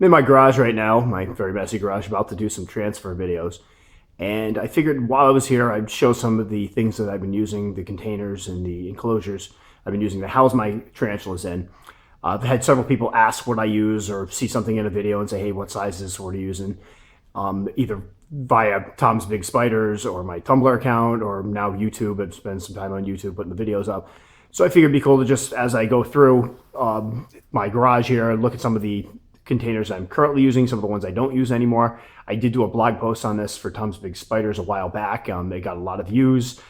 I'm in my garage right now, my very messy garage, about to do some transfer videos. And I figured while I was here, I'd show some of the things that I've been using, the containers and the enclosures I've been using to house my tarantulas in. I've had several people ask what I use or see something in a video and say, hey, what size is this we're using? Either via Tom's Big Spiders or my Tumblr account or now YouTube. I've spent some time on YouTube putting the videos up. So I figured it'd be cool to just, as I go through my garage here, look at some of the containers I'm currently using, some of the ones I don't use anymore. I did do a blog post on this for Tom's Big Spiders a while back. They got a lot of views.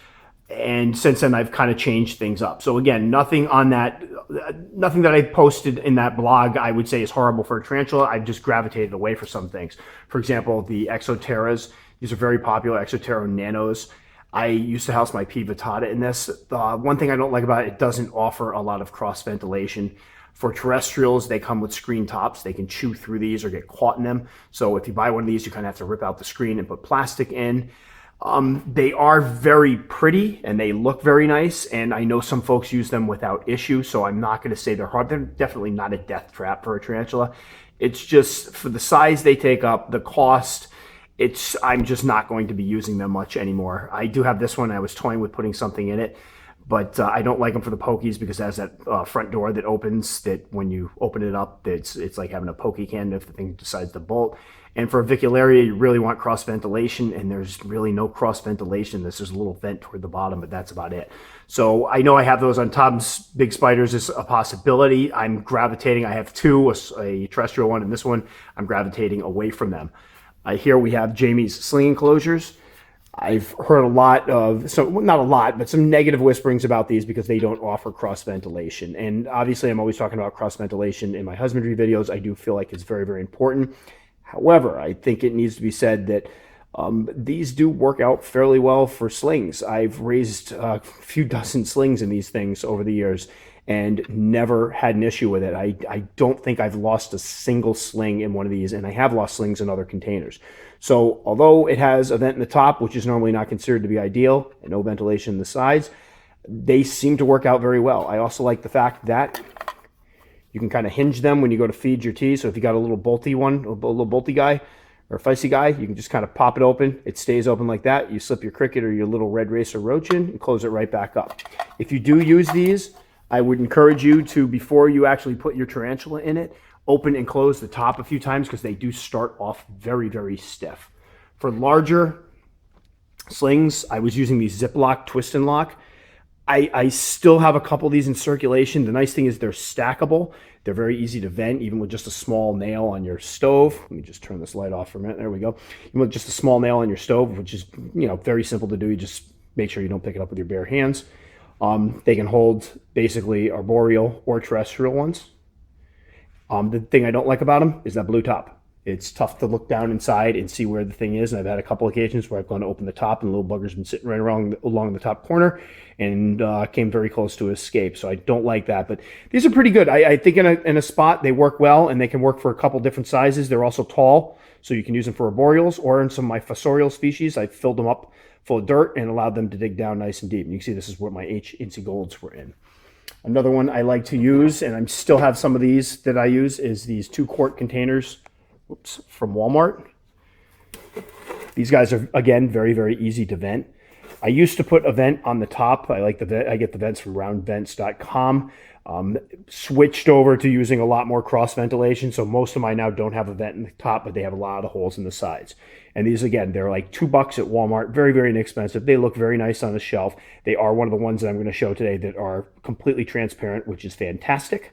And since then, I've kind of changed things up. So again, nothing that I posted in that blog I would say is horrible for a tarantula. I've just gravitated away for some things. For example, the Exo Terras. These are very popular, Exo Terra nanos. I used to house my P. vittata in this. One thing I don't like about it, it doesn't offer a lot of cross ventilation. For terrestrials, they come with screen tops. They can chew through these or get caught in them. So if you buy one of these, you kind of have to rip out the screen and put plastic in. They are very pretty and they look very nice. And I know some folks use them without issue. So I'm not going to say they're hard. They're definitely not a death trap for a tarantula. It's just for the size they take up, the cost, I'm just not going to be using them much anymore. I do have this one. I was toying with putting something in it. But I don't like them for the pokies because it has that front door that opens, that when you open it up, it's like having a pokey can if the thing decides to bolt. And for avicularia, you really want cross ventilation, and there's really no cross ventilation. There's just a little vent toward the bottom, but that's about it. So I know I have those on Tom's Big Spiders as a possibility. I'm gravitating. I have two, a terrestrial one and this one. I'm gravitating away from them. Here we have Jamie's sling enclosures. I've heard a lot of, so not a lot, but some negative whisperings about these because they don't offer cross ventilation. And obviously I'm always talking about cross ventilation in my husbandry videos. I do feel like it's very, very important. However, I think it needs to be said that these do work out fairly well for slings. I've raised a few dozen slings in these things over the years and never had an issue with it. I don't think I've lost a single sling in one of these, and I have lost slings in other containers. So although it has a vent in the top, which is normally not considered to be ideal, and no ventilation in the sides, they seem to work out very well. I also like the fact that you can kind of hinge them when you go to feed your tea. So if you got a little bolty one, a little bolty guy or a feisty guy, you can just kind of pop it open. It stays open like that. You slip your cricket or your little red racer roach in and close it right back up. If you do use these, I would encourage you to, before you actually put your tarantula in it, open and close the top a few times because they do start off very, very stiff. For larger slings, I was using these Ziploc twist and lock. I still have a couple of these in circulation. The nice thing is they're stackable. They're very easy to vent, even with just a small nail on your stove. Let me just turn this light off for a minute. There we go. Even with just a small nail on your stove, which is, very simple to do. You just make sure you don't pick it up with your bare hands. They can hold basically arboreal or terrestrial ones. The thing I don't like about them is that blue top. It's tough to look down inside and see where the thing is. And I've had a couple occasions where I've gone to open the top and the little bugger's been sitting right along the top corner and came very close to escape. So I don't like that. But these are pretty good. I think in a spot they work well, and they can work for a couple different sizes. They're also tall, so you can use them for arboreals, or in some of my fossorial species, I filled them up full of dirt and allowed them to dig down nice and deep. And you can see this is what my Incy Golds were in. Another one I like to use, and I still have some of these that I use, is these 2-quart containers from Walmart. These guys are, again, very, very easy to vent. I used to put a vent on the top. I get the vents from roundvents.com. Switched over to using a lot more cross ventilation, so most of mine now don't have a vent in the top, but they have a lot of holes in the sides. And these, again, they're like $2 at Walmart. Very, very inexpensive. They look very nice on the shelf. They are one of the ones that I'm going to show today that are completely transparent, which is fantastic.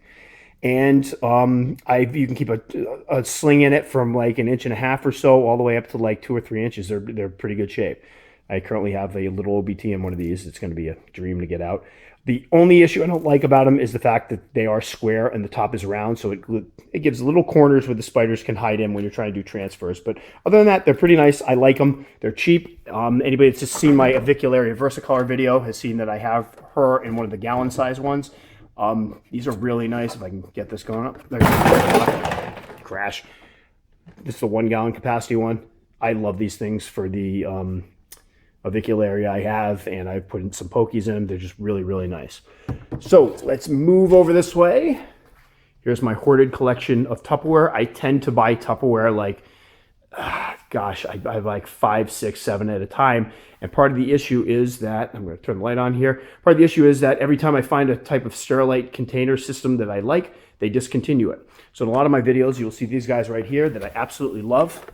And you can keep a sling in it from like 1.5 inches or so all the way up to like 2 or 3 inches. They're pretty good shape. I currently have a little OBT in one of these. It's going to be a dream to get out. The only issue I don't like about them is the fact that they are square and the top is round, so it gives little corners where the spiders can hide in when you're trying to do transfers. But other than that, they're pretty nice. I like them. They're cheap. Anybody that's just seen my Avicularia versicolor video has seen that I have her in one of the gallon size ones. These are really nice. If I can get this going up. Crash. This is the 1 gallon capacity one. I love these things for the avicularia I have, and I've put in some pokies in them. They're just really, really nice. So let's move over this way. Here's my hoarded collection of Tupperware. I tend to buy Tupperware like, gosh, I have like 5, 6, 7 at a time. And part of the issue is that, I'm going to turn the light on here. Part of the issue is that every time I find a type of Sterilite container system that I like, they discontinue it. So in a lot of my videos, you'll see these guys right here that I absolutely love.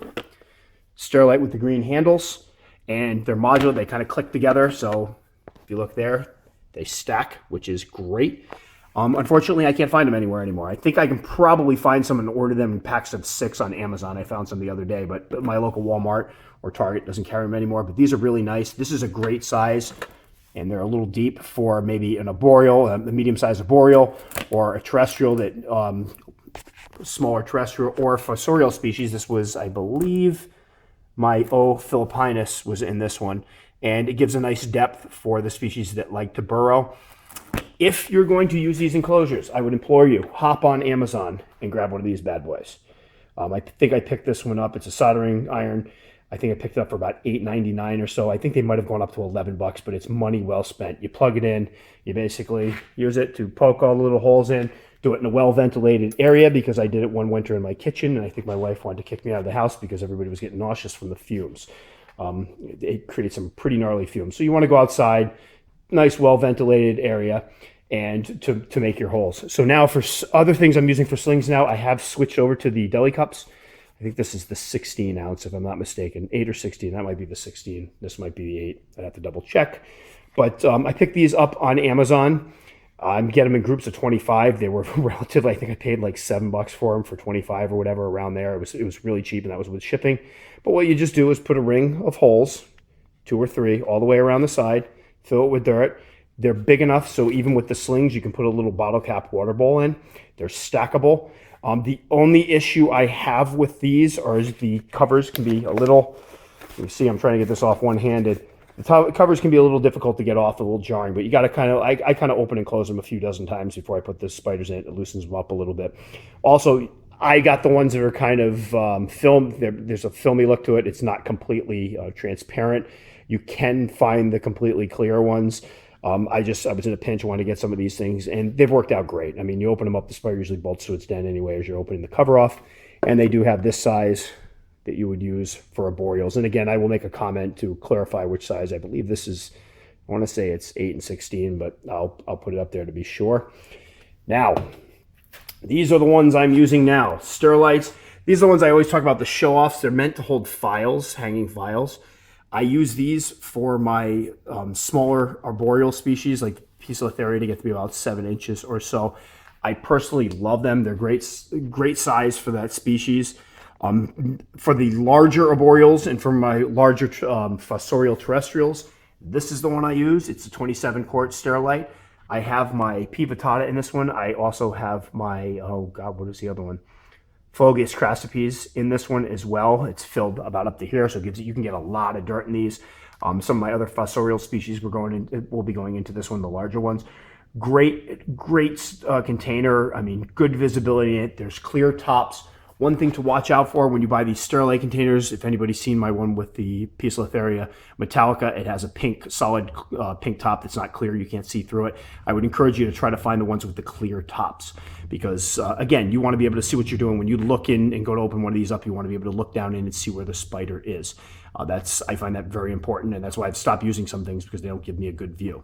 Sterilite with the green handles, and they're modular. They kind of click together. So if you look there, they stack, which is great. Unfortunately, I can't find them anywhere anymore. I think I can probably find some and order them in packs of 6 on Amazon. I found some the other day, but my local Walmart or Target doesn't carry them anymore. But these are really nice. This is a great size, and they're a little deep for maybe an arboreal, a medium-sized arboreal, or a terrestrial that smaller terrestrial or fossorial species. This was, I believe, my O. philippinus was in this one, and it gives a nice depth for the species that like to burrow. If you're going to use these enclosures, I would implore you, hop on Amazon and grab one of these bad boys. I think I picked this one up. It's a soldering iron. I think I picked it up for about $8.99 or so. I think they might have gone up to $11, but it's money well spent. You plug it in, you basically use it to poke all the little holes in, do it in a well-ventilated area, because I did it one winter in my kitchen, and I think my wife wanted to kick me out of the house because everybody was getting nauseous from the fumes. It creates some pretty gnarly fumes. So you want to go outside, nice well-ventilated area, and to make your holes. So now for other things I'm using for slings now, I have switched over to the Deli cups. I think this is the 16 ounce, if I'm not mistaken. 8 or 16, that might be the 16. This might be the 8. I'd have to double check. But I picked these up on Amazon. Get them in groups of 25. They were relatively, I think I paid like $7 for them for 25 or whatever around there. It was really cheap, and that was with shipping. But what you just do is put a ring of holes, 2 or 3, all the way around the side, fill it with dirt. They're big enough so even with the slings, you can put a little bottle cap water bowl in. They're stackable. The only issue I have with these is the covers can be a little, you see I'm trying to get this off one-handed. The covers can be a little difficult to get off, a little jarring, but you got to kind of, I kind of open and close them a few dozen times before I put the spiders in. It loosens them up a little bit. Also, I got the ones that are kind of filmed. There's a filmy look to it. It's not completely transparent. You can find the completely clear ones. I was in a pinch, wanted to get some of these things, and they've worked out great. I mean, you open them up, the spider usually bolts to its den anyway as you're opening the cover off, and they do have this size that you would use for arboreals. And again, I will make a comment to clarify which size. I believe this is, I want to say it's 8 and 16, but I'll put it up there to be sure. Now, these are the ones I'm using now. Sterilites. These are the ones I always talk about, the show-offs. They're meant to hold files, hanging files. I use these for my smaller arboreal species like Poecilotheria to get to be about 7 inches or so. I personally love them. They're great size for that species. For the larger arboreals and for my larger fossorial terrestrials, this is the one I use. It's a 27 quart Sterilite. I have my P. vittata in this one. I also have my, oh God, what is the other one? Phogus crassipes in this one as well. It's filled about up to here, so it gives you can get a lot of dirt in these. Some of my other fossorial species will be going into this one, the larger ones. Great container. I mean, good visibility in it. There's clear tops. One thing to watch out for when you buy these Sterilite containers, if anybody's seen my one with the Poecilotheria metallica, it has a pink, solid pink top that's not clear. You can't see through it. I would encourage you to try to find the ones with the clear tops because, again, you want to be able to see what you're doing. When you look in and go to open one of these up, you want to be able to look down in and see where the spider is. I find that very important, and that's why I've stopped using some things because they don't give me a good view.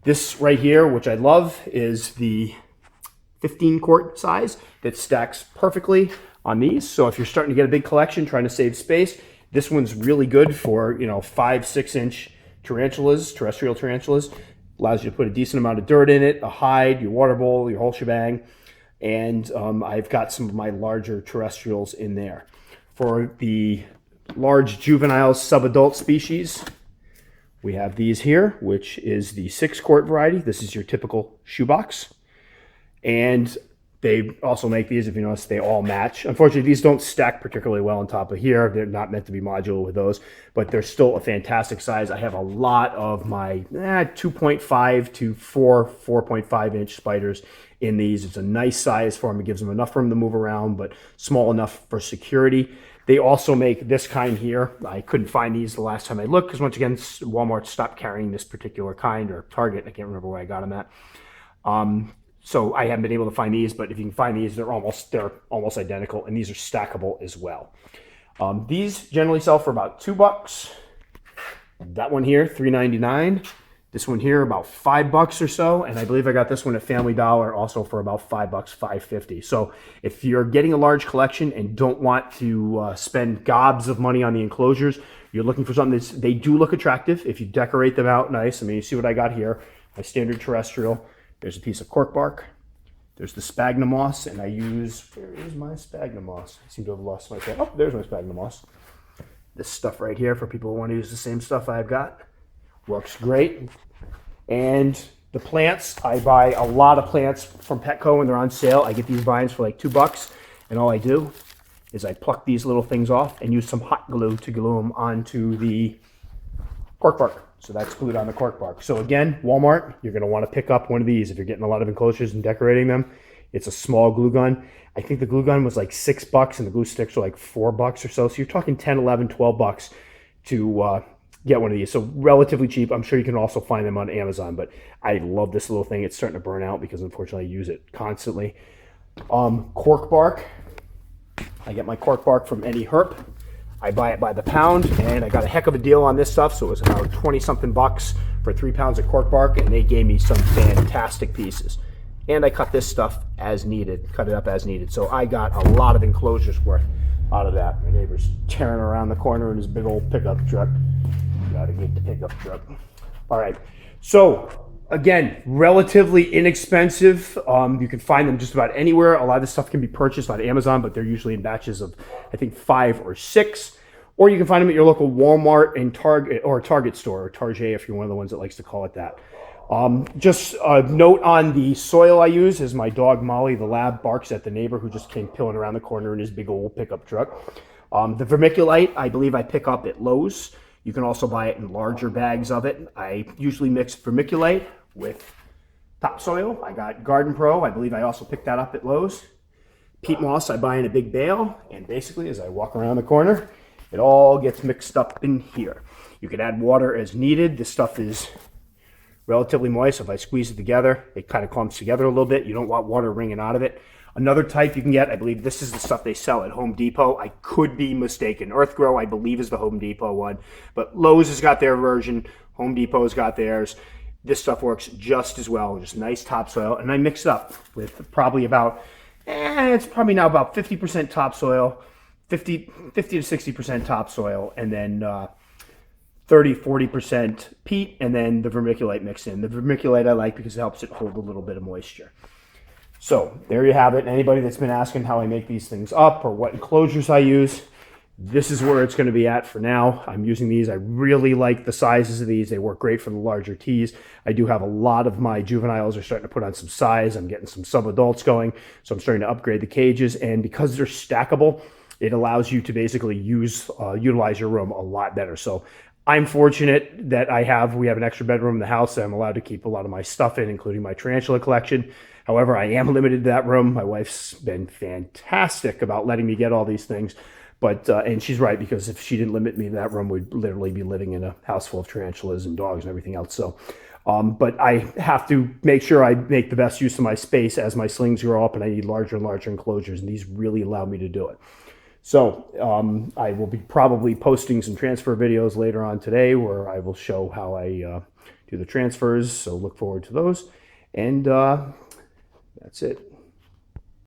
This right here, which I love, is the 15 quart size that stacks perfectly on these. So if you're starting to get a big collection, trying to save space, this one's really good for 5, 6 inch tarantulas, terrestrial tarantulas. Allows you to put a decent amount of dirt in it, a hide, your water bowl, your whole shebang. And I've got some of my larger terrestrials in there. For the large juvenile subadult species, we have these here, which is the 6 quart variety. This is your typical shoebox. And they also make these, if you notice, they all match. Unfortunately, these don't stack particularly well on top of here. They're not meant to be modular with those, but they're still a fantastic size. I have a lot of my 2.5 to 4.5 inch spiders in these. It's a nice size for them. It gives them enough room to move around, but small enough for security. They also make this kind here. I couldn't find these the last time I looked because, once again, Walmart stopped carrying this particular kind, or Target. I can't remember where I got them at. So I haven't been able to find these, but if you can find these, they're almost identical, and these are stackable as well. These generally sell for about $2. That one here, $3.99. This one here, about $5 or so, and I believe I got this one at Family Dollar also for about $5, $5.50. So if you're getting a large collection and don't want to spend gobs of money on the enclosures, you're looking for something they do look attractive if you decorate them out nice. I mean, you see what I got here, my standard terrestrial. There's a piece of cork bark. There's the sphagnum moss, and I use, where is my sphagnum moss? I seem to have lost my pen. Oh, there's my sphagnum moss. This stuff right here for people who want to use the same stuff I've got. Works great. And the plants, I buy a lot of plants from Petco when they're on sale. I get these vines for like $2, and all I do is I pluck these little things off and use some hot glue to glue them onto the cork bark. So that's glued on the cork bark. So again, Walmart, you're going to want to pick up one of these if you're getting a lot of enclosures and decorating them. It's a small glue gun. I think the glue gun was like $6 and the glue sticks were like $4 or so. So you're talking 10, 11, 12 bucks to get one of these. So relatively cheap. I'm sure you can also find them on Amazon, but I love this little thing. It's starting to burn out because unfortunately I use it constantly. Cork bark. I get my cork bark from Any Herp. I buy it by the pound, and I got a heck of a deal on this stuff. So it was about 20-something bucks for 3 pounds of cork bark, and they gave me some fantastic pieces. And I cut this stuff as needed, cut it up as needed. So I got a lot of enclosures worth out of that. My neighbor's tearing around the corner in his big old pickup truck. Gotta get the pickup truck. All right, so again, relatively inexpensive. You can find them just about anywhere. A lot of this stuff can be purchased on Amazon, but they're usually in batches of, I think, 5 or 6. Or you can find them at your local Walmart and Target, or Target store, or Target if you're one of the ones that likes to call it that. Just a note on the soil I use is my dog Molly, the lab, barks at the neighbor who just came pilling around the corner in his big old pickup truck. The vermiculite, I believe I pick up at Lowe's. You can also buy it in larger bags of it. I usually mix vermiculite with topsoil. I got Garden Pro. I believe I also picked that up at Lowe's. Peat moss I buy in a big bale. And basically, as I walk around the corner, it all gets mixed up in here. You can add water as needed. This stuff is relatively moist. If I squeeze it together, it kind of clumps together a little bit. You don't want water wringing out of it. Another type you can get, I believe this is the stuff they sell at Home Depot. I could be mistaken. Earthgrow, I believe, is the Home Depot one. But Lowe's has got their version. Home Depot's got theirs. This stuff works just as well. Just nice topsoil. And I mix it up with probably about, it's probably now about 50% topsoil, 50 to 60% topsoil, and then 30-40% peat, and then the vermiculite mixed in. The vermiculite I like because it helps it hold a little bit of moisture. So there you have it. Anybody that's been asking how I make these things up or what enclosures I use, this is where it's going to be at for now. I'm using these. I really like the sizes of these. They work great for the larger teas. I do have a lot of my juveniles are starting to put on some size. I'm getting some sub-adults going, so I'm starting to upgrade the cages. And because they're stackable, it allows you to basically utilize your room a lot better. So I'm fortunate that we have an extra bedroom in the house that I'm allowed to keep a lot of my stuff in, including my tarantula collection. However, I am limited to that room. My wife's been fantastic about letting me get all these things. But and she's right, because if she didn't limit me to that room, we'd literally be living in a house full of tarantulas and dogs and everything else. So, but I have to make sure I make the best use of my space as my slings grow up, and I need larger and larger enclosures, and these really allow me to do it. So I will be probably posting some transfer videos later on today where I will show how I do the transfers. So look forward to those. And that's it.